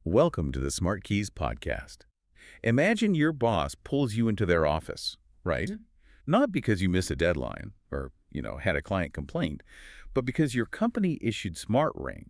Welcome to the SmartKeys podcast. Imagine your boss pulls you into their office, right? Not because you miss a deadline or, had a client complaint, but because your company issued SmartRing,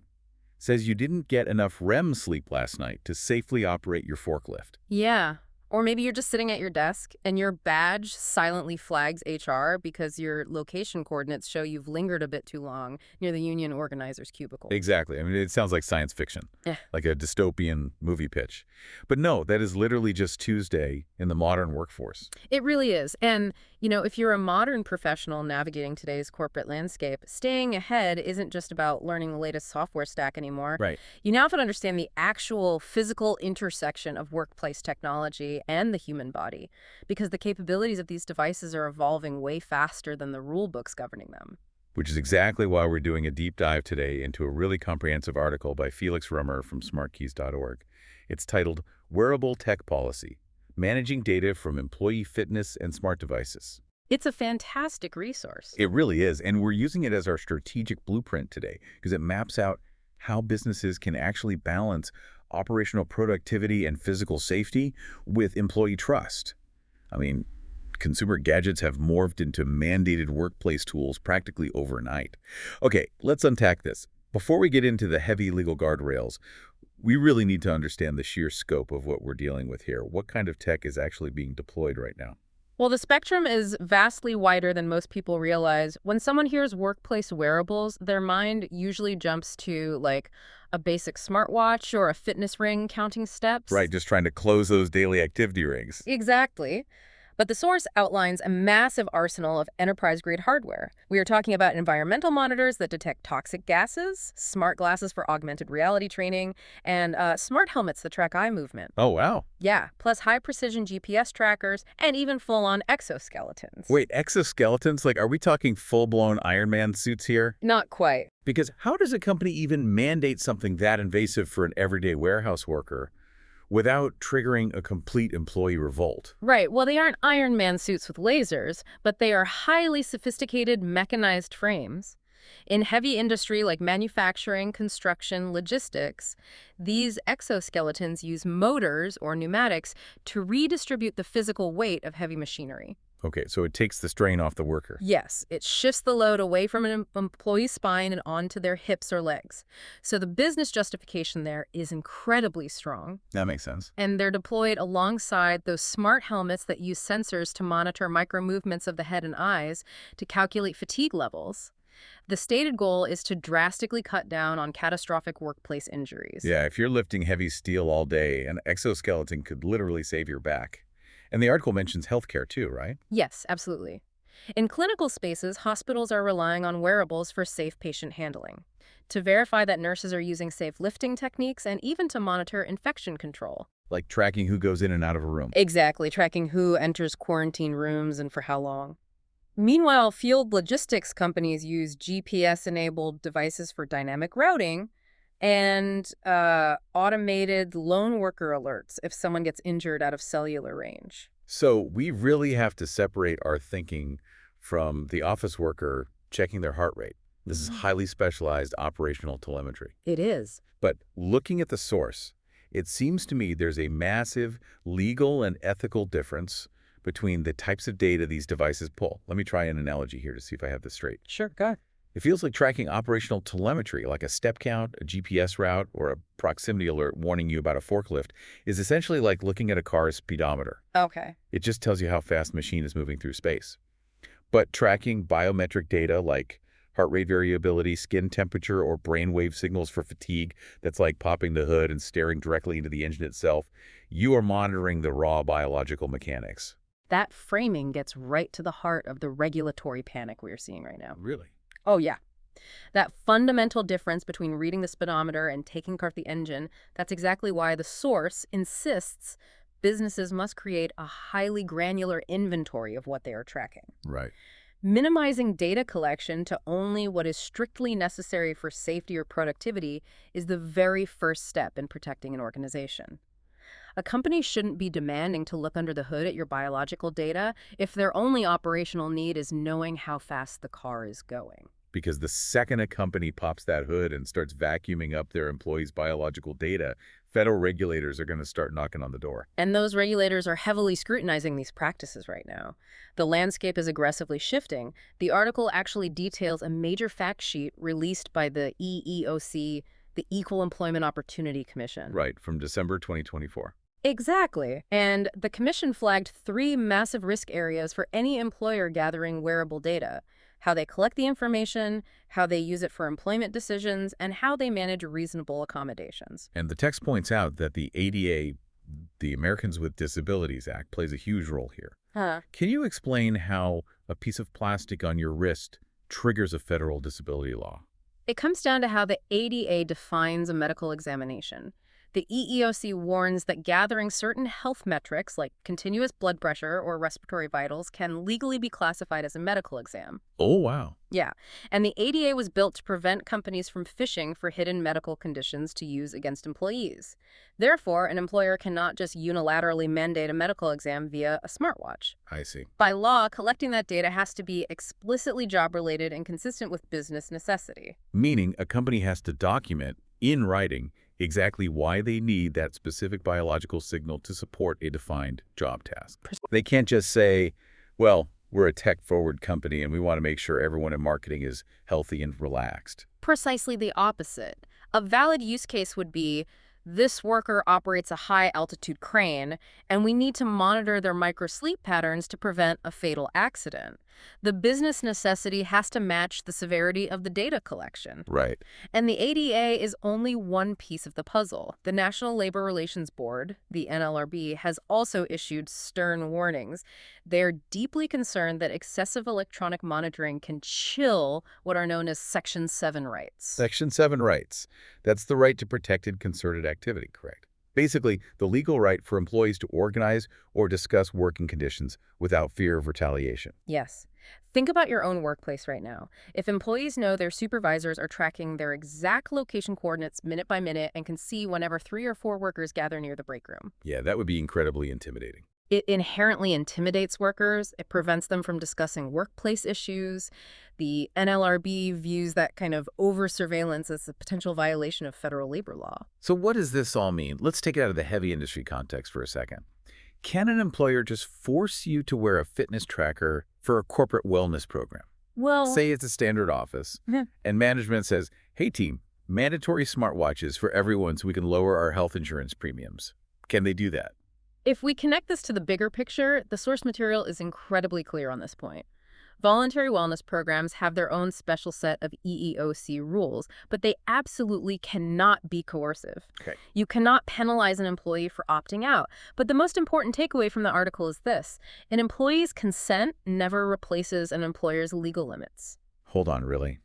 says you didn't get enough REM sleep last night to safely operate your forklift. Yeah. Or maybe you're just sitting at your desk and your badge silently flags HR because your location coordinates show you've lingered a bit too long near the union organizer's cubicle. Exactly. I mean, it sounds like science fiction, Yeah. like a dystopian movie pitch. But no, that is literally just Tuesday in the modern workforce. It really is. And, if you're a modern professional navigating today's corporate landscape, staying ahead isn't just about learning the latest software stack anymore. Right. You now have to understand the actual physical intersection of workplace technology and the human body, because the capabilities of these devices are evolving way faster than the rule books governing them. Which is exactly why we're doing a deep dive today into a really comprehensive article by Felix Römer from smartkeys.org. It's titled Wearable Tech Policy, Managing Data from Employee Fitness and Smart Devices. It's a fantastic resource. It really is, and we're using it as our strategic blueprint today because it maps out how businesses can actually balance operational productivity and physical safety with employee trust. I mean, consumer gadgets have morphed into mandated workplace tools practically overnight. Okay, let's unpack this. Before we get into the heavy legal guardrails, we really need to understand the sheer scope of what we're dealing with here. What kind of tech is actually being deployed right now? Well, the spectrum is vastly wider than most people realize. When someone hears workplace wearables, their mind usually jumps to, like, a basic smartwatch or a fitness ring counting steps. Right, just trying to close those daily activity rings. Exactly. But the source outlines a massive arsenal of enterprise-grade hardware. We are talking about environmental monitors that detect toxic gases, smart glasses for augmented reality training, and smart helmets that track eye movement. Oh, wow. Yeah, plus high-precision GPS trackers and even full-on exoskeletons. Wait, exoskeletons? Like, are we talking full-blown Iron Man suits here? Not quite. Because how does a company even mandate something that invasive for an everyday warehouse worker without triggering a complete employee revolt? Right. Well, they aren't Iron Man suits with lasers, but they are highly sophisticated mechanized frames. In heavy industry like manufacturing, construction, logistics, these exoskeletons use motors or pneumatics to redistribute the physical weight of heavy machinery. Okay, so it takes the strain off the worker. Yes, it shifts the load away from an employee's spine and onto their hips or legs. So the business justification there is incredibly strong. That makes sense. And they're deployed alongside those smart helmets that use sensors to monitor micro movements of the head and eyes to calculate fatigue levels. The stated goal is to drastically cut down on catastrophic workplace injuries. Yeah, if you're lifting heavy steel all day, an exoskeleton could literally save your back. And the article mentions healthcare too, right? Yes, absolutely. In clinical spaces, hospitals are relying on wearables for safe patient handling, to verify that nurses are using safe lifting techniques, and even to monitor infection control. Like tracking who goes in and out of a room. Exactly, tracking who enters quarantine rooms and for how long. Meanwhile, field logistics companies use GPS-enabled devices for dynamic routing and automated lone worker alerts if someone gets injured out of cellular range. So we really have to separate our thinking from the office worker checking their heart rate. This is highly specialized operational telemetry. It is. But looking at the source, it seems to me there's a massive legal and ethical difference between the types of data these devices pull. Let me try an analogy here to see if I have this straight. Sure, go ahead. It feels like tracking operational telemetry, like a step count, a GPS route, or a proximity alert warning you about a forklift, is essentially like looking at a car's speedometer. Okay. It just tells you how fast the machine is moving through space. But tracking biometric data like heart rate variability, skin temperature, or brainwave signals for fatigue, that's like popping the hood and staring directly into the engine itself, you are monitoring the raw biological mechanics. That framing gets right to the heart of the regulatory panic we're seeing right now. Really? Oh, yeah. That fundamental difference between reading the speedometer and taking apart the engine, that's exactly why the source insists businesses must create a highly granular inventory of what they are tracking. Right. Minimizing data collection to only what is strictly necessary for safety or productivity is the very first step in protecting an organization. A company shouldn't be demanding to look under the hood at your biological data if their only operational need is knowing how fast the car is going. Because the second a company pops that hood and starts vacuuming up their employees' biological data, Federal regulators are going to start knocking on the door. And those regulators are heavily scrutinizing these practices right now. The landscape is aggressively shifting. The article actually details a major fact sheet released by the EEOC, the Equal Employment Opportunity Commission. Right, from December 2024. Exactly. And the commission flagged 3 massive risk areas for any employer gathering wearable data: how they collect the information, how they use it for employment decisions, and how they manage reasonable accommodations. And the text points out that the ADA, the Americans with Disabilities Act, plays a huge role here. Can you explain how a piece of plastic on your wrist triggers a federal disability law? It comes down to how the ADA defines a medical examination. The EEOC warns that gathering certain health metrics like continuous blood pressure or respiratory vitals can legally be classified as a medical exam. Oh, wow. Yeah, and the ADA was built to prevent companies from fishing for hidden medical conditions to use against employees. Therefore, an employer cannot just unilaterally mandate a medical exam via a smartwatch. I see. By law, collecting that data has to be explicitly job-related and consistent with business necessity. Meaning a company has to document in writing exactly why they need that specific biological signal to support a defined job task. They can't just say, well, we're a tech-forward company and we want to make sure everyone in marketing is healthy and relaxed. Precisely the opposite. A valid use case would be, this worker operates a high-altitude crane, and we need to monitor their microsleep patterns to prevent a fatal accident. The business necessity has to match the severity of the data collection. Right. And the ADA is only one piece of the puzzle. The National Labor Relations Board, the NLRB, has also issued stern warnings. They're deeply concerned that excessive electronic monitoring can chill what are known as Section 7 rights. Section 7 rights. That's the right to protected concerted activity, correct? Basically, the legal right for employees to organize or discuss working conditions without fear of retaliation. Yes. Think about your own workplace right now. If employees know their supervisors are tracking their exact location coordinates minute by minute and can see whenever 3 or 4 workers gather near the break room. Yeah, that would be incredibly intimidating. It inherently intimidates workers. It prevents them from discussing workplace issues. The NLRB views that kind of over-surveillance as a potential violation of federal labor law. So what does this all mean? Let's take it out of the heavy industry context for a second. Can an employer just force you to wear a fitness tracker for a corporate wellness program? Well, Say it's a standard office, and management says, hey team, mandatory smartwatches for everyone so we can lower our health insurance premiums. Can they do that? if we connect this to the bigger picture, the source material is incredibly clear on this point. Voluntary wellness programs have their own special set of EEOC rules, but they absolutely cannot be coercive. Okay. You cannot penalize an employee for opting out. But the most important takeaway from the article is this: an employee's consent never replaces an employer's legal limits. Hold on, really?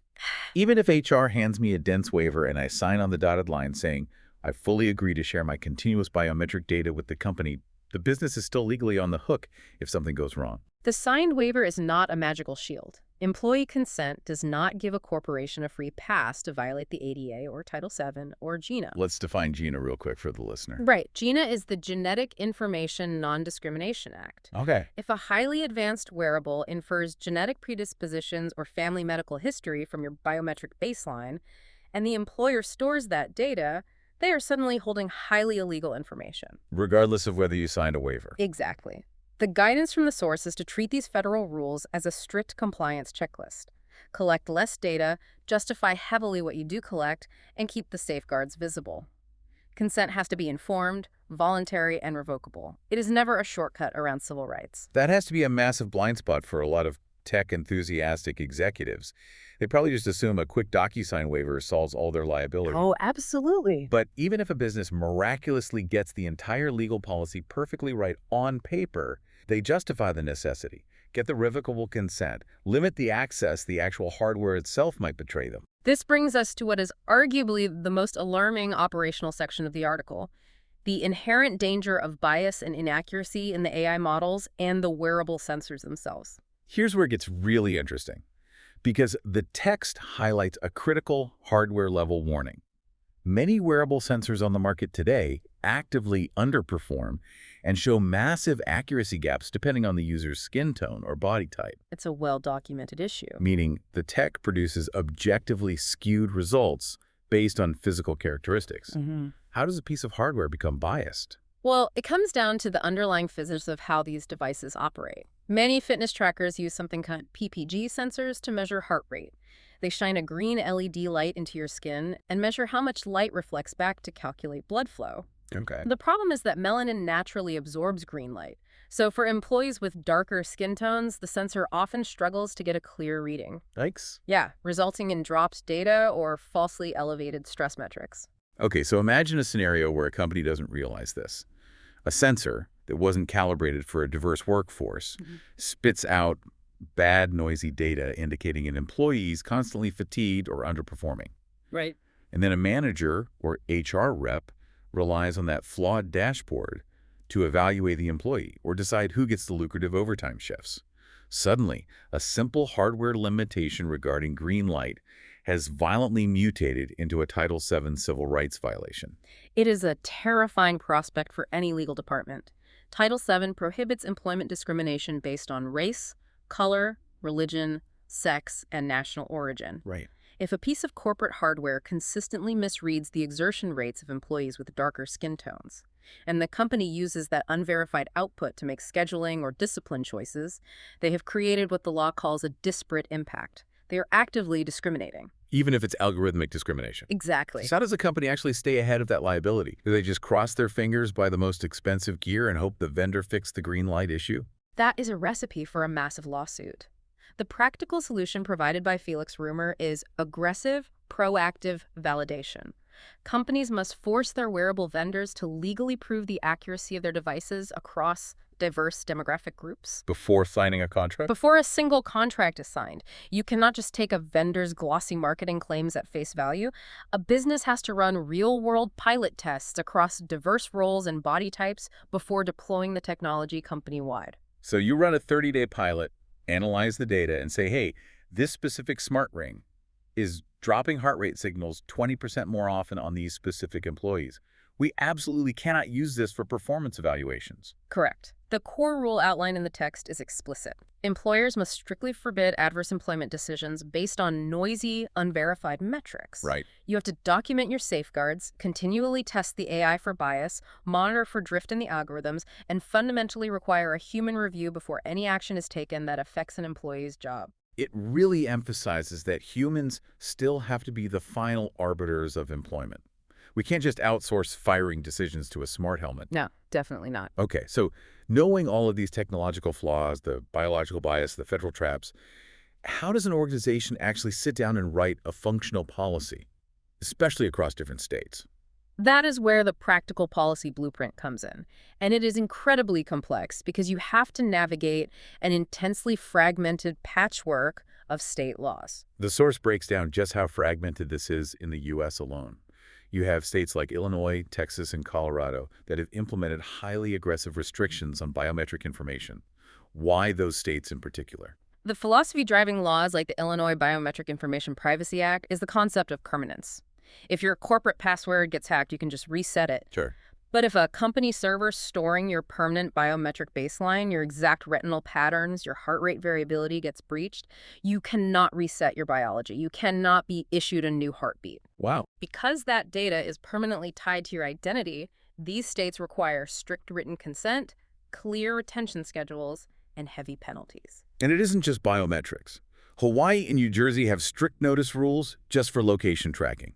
Even if HR hands me a dense waiver and I sign on the dotted line saying, I fully agree to share my continuous biometric data with the company, the business is still legally on the hook if something goes wrong. The signed waiver is not a magical shield. Employee consent does not give a corporation a free pass to violate the ADA or Title VII or GINA. Let's define GINA real quick for the listener. Right. GINA is the Genetic Information Non-Discrimination Act. Okay. If a highly advanced wearable infers genetic predispositions or family medical history from your biometric baseline, and the employer stores that data, they are suddenly holding highly illegal information. Regardless of whether you signed a waiver. Exactly. The guidance from the source is to treat these federal rules as a strict compliance checklist. Collect less data, justify heavily what you do collect, and keep the safeguards visible. Consent has to be informed, voluntary, and revocable. It is never a shortcut around civil rights. That has to be a massive blind spot for a lot of tech-enthusiastic executives. They probably just assume a quick DocuSign waiver solves all their liability. Oh, absolutely. But even if a business miraculously gets the entire legal policy perfectly right on paper, they justify the necessity, get the revocable consent, limit the access the actual hardware itself might betray them. This brings us to what is arguably the most alarming operational section of the article: the inherent danger of bias and inaccuracy in the AI models and the wearable sensors themselves. Here's where it gets really interesting, because the text highlights a critical hardware-level warning. Many wearable sensors on the market today actively underperform and show massive accuracy gaps depending on the user's skin tone or body type. It's a well-documented issue. Meaning the tech produces objectively skewed results based on physical characteristics. How does a piece of hardware become biased? Well, it comes down to the underlying physics of how these devices operate. Many fitness trackers use something called PPG sensors to measure heart rate. They shine a green LED light into your skin and measure how much light reflects back to calculate blood flow. Okay. The problem is that melanin naturally absorbs green light. So for employees with darker skin tones, the sensor often struggles to get a clear reading. Yikes. Yeah, resulting in dropped data or falsely elevated stress metrics. Okay, so imagine a scenario where a company doesn't realize this. A sensor that wasn't calibrated for a diverse workforce spits out bad, noisy data indicating an employee is constantly fatigued or underperforming. Right. And then a manager or HR rep relies on that flawed dashboard to evaluate the employee or decide who gets the lucrative overtime shifts. Suddenly, a simple hardware limitation regarding green light has violently mutated into a Title VII civil rights violation. It is a terrifying prospect for any legal department. Title VII prohibits employment discrimination based on race, color, religion, sex, and national origin. Right. If a piece of corporate hardware consistently misreads the exertion rates of employees with darker skin tones, and the company uses that unverified output to make scheduling or discipline choices, they have created what the law calls a disparate impact. They are actively discriminating. Even if it's algorithmic discrimination. Exactly. So how does a company actually stay ahead of that liability? Do they just cross their fingers, buy the most expensive gear, and hope the vendor fixed the green light issue? That is a recipe for a massive lawsuit. The practical solution provided by Felix Römer is aggressive, proactive validation. Companies must force their wearable vendors to legally prove the accuracy of their devices across diverse demographic groups. Before signing a contract? Before a single contract is signed, you cannot just take a vendor's glossy marketing claims at face value. A business has to run real-world pilot tests across diverse roles and body types before deploying the technology company-wide. So you run a 30-day pilot, analyze the data, and say, hey, this specific smart ring is dropping heart rate signals 20% more often on these specific employees. We absolutely cannot use this for performance evaluations. Correct. The core rule outlined in the text is explicit. Employers must strictly forbid adverse employment decisions based on noisy, unverified metrics. Right. You have to document your safeguards, continually test the AI for bias, monitor for drift in the algorithms, and fundamentally require a human review before any action is taken that affects an employee's job. It really emphasizes that humans still have to be the final arbiters of employment. We can't just outsource firing decisions to a smart helmet. No, definitely not. Okay, so knowing all of these technological flaws, the biological bias, the federal traps, how does an organization actually sit down and write a functional policy, especially across different states? That is where the practical policy blueprint comes in. And it is incredibly complex because you have to navigate an intensely fragmented patchwork of state laws. The source breaks down just how fragmented this is in the U.S. alone. You have states like Illinois, Texas, and Colorado that have implemented highly aggressive restrictions on biometric information. Why those states in particular? The philosophy driving laws like the Illinois Biometric Information Privacy Act is the concept of permanence. If your corporate password gets hacked, you can just reset it. Sure. But if a company server storing your permanent biometric baseline, your exact retinal patterns, your heart rate variability gets breached, you cannot reset your biology. You cannot be issued a new heartbeat. Wow. Because that data is permanently tied to your identity, these states require strict written consent, clear retention schedules, and heavy penalties. And it isn't just biometrics. Hawaii and New Jersey have strict notice rules just for location tracking.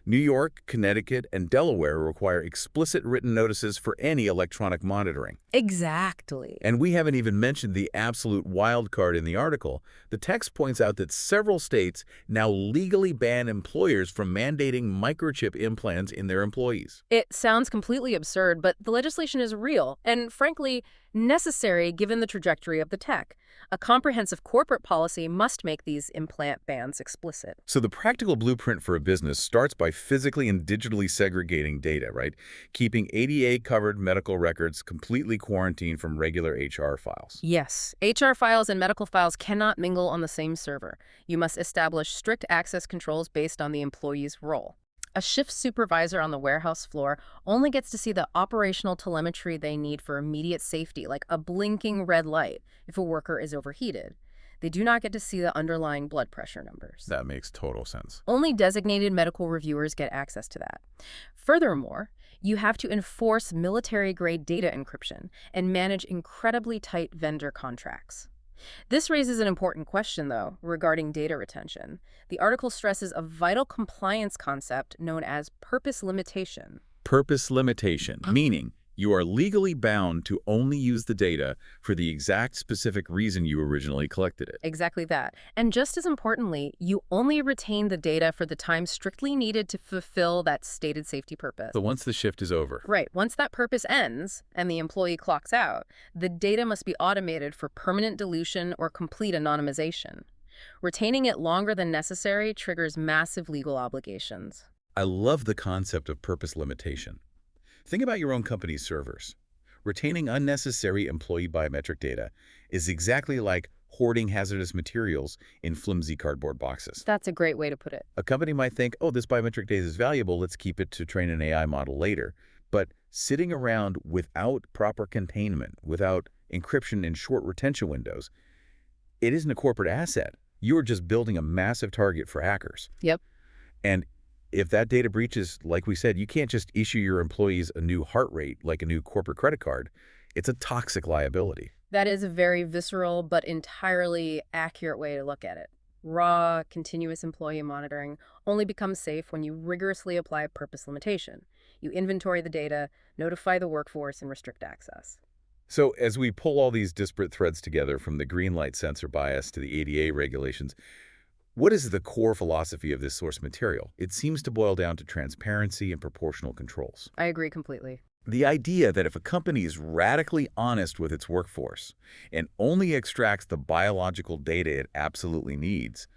New York, Connecticut, and Delaware require explicit written notices for any electronic monitoring. Exactly. And we haven't even mentioned the absolute wild card in the article. The text points out that several states now legally ban employers from mandating microchip implants in their employees. It sounds completely absurd, but the legislation is real and, frankly, necessary given the trajectory of the tech. A comprehensive corporate policy must make these implant bans explicit. So the practical blueprint for a business starts by physically and digitally segregating data, right? Keeping ADA-covered medical records completely quarantined from regular HR files. Yes, HR files and medical files cannot mingle on the same server. You must establish strict access controls based on the employee's role. A shift supervisor on the warehouse floor only gets to see the operational telemetry they need for immediate safety, like a blinking red light if a worker is overheated. They do not get to see the underlying blood pressure numbers. That makes total sense. Only designated medical reviewers get access to that. Furthermore, You have to enforce military-grade data encryption and manage incredibly tight vendor contracts. This raises an important question, though, regarding data retention. The article stresses a vital compliance concept known as purpose limitation. Purpose limitation, meaning you are legally bound to only use the data for the exact specific reason you originally collected it. Exactly that. And just as importantly, you only retain the data for the time strictly needed to fulfill that stated safety purpose. So once the shift is over. Right. Once that purpose ends and the employee clocks out, the data must be automated for permanent deletion or complete anonymization. Retaining it longer than necessary triggers massive legal obligations. I love the concept of purpose limitation. Think about your own company's servers. Retaining unnecessary employee biometric data is exactly like hoarding hazardous materials in flimsy cardboard boxes. That's a great way to put it. A company might think, oh, this biometric data is valuable, let's keep it to train an AI model later. But sitting around without proper containment, without encryption in short retention windows, it isn't a corporate asset. You're just building a massive target for hackers. Yep. And if that data breaches, like we said, you can't just issue your employees a new heart rate like a new corporate credit card. It's a toxic liability. That is a very visceral but entirely accurate way to look at it. Raw, continuous employee monitoring only becomes safe when you rigorously apply purpose limitation. You inventory the data, notify the workforce, and restrict access. So as we pull all these disparate threads together, from the green light sensor bias to the ADA regulations, what is the core philosophy of this source material? It seems to boil down to transparency and proportional controls. I agree completely. The idea that if a company is radically honest with its workforce and only extracts the biological data it absolutely needs,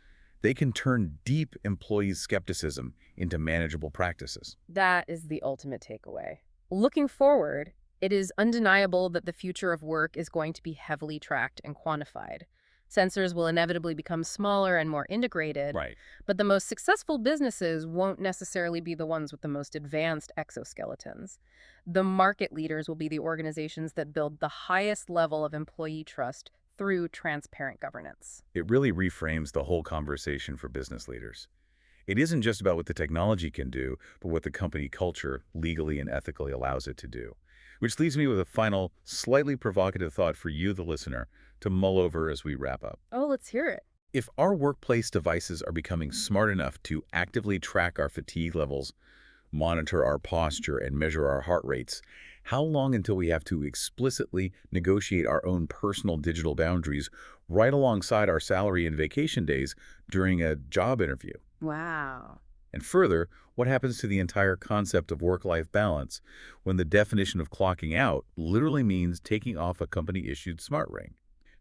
they can turn deep employee skepticism into manageable practices. That is the ultimate takeaway. Looking forward, it is undeniable that the future of work is going to be heavily tracked and quantified. Sensors will inevitably become smaller and more integrated, Right. but the most successful businesses won't necessarily be the ones with the most advanced exoskeletons. The market leaders will be the organizations that build the highest level of employee trust through transparent governance. It really reframes the whole conversation for business leaders. It isn't just about what the technology can do, but what the company culture legally and ethically allows it to do. Which leaves me with a final, slightly provocative thought for you, the listener, to mull over as we wrap up. Oh, let's hear it. If our workplace devices are becoming smart enough to actively track our fatigue levels, monitor our posture, and measure our heart rates, how long until we have to explicitly negotiate our own personal digital boundaries right alongside our salary and vacation days during a job interview? Wow. And further, what happens to the entire concept of work-life balance when the definition of clocking out literally means taking off a company-issued smart ring?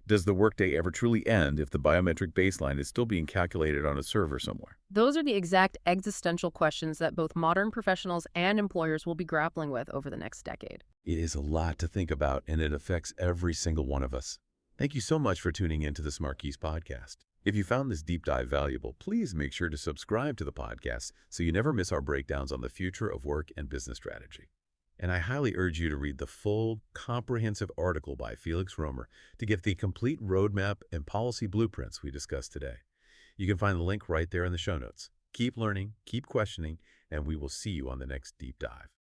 Does the workday ever truly end if the biometric baseline is still being calculated on a server somewhere? Those are the exact existential questions that both modern professionals and employers will be grappling with over the next decade. It is a lot to think about, and it affects every single one of us. Thank you so much for tuning in to the SmartKeys podcast. If you found this deep dive valuable, please make sure to subscribe to the podcast so you never miss our breakdowns on the future of work and business strategy. And I highly urge you to read the full, comprehensive article by Felix Römer to get the complete roadmap and policy blueprints we discussed today. You can find the link right there in the show notes. Keep learning, keep questioning, and we will see you on the next deep dive.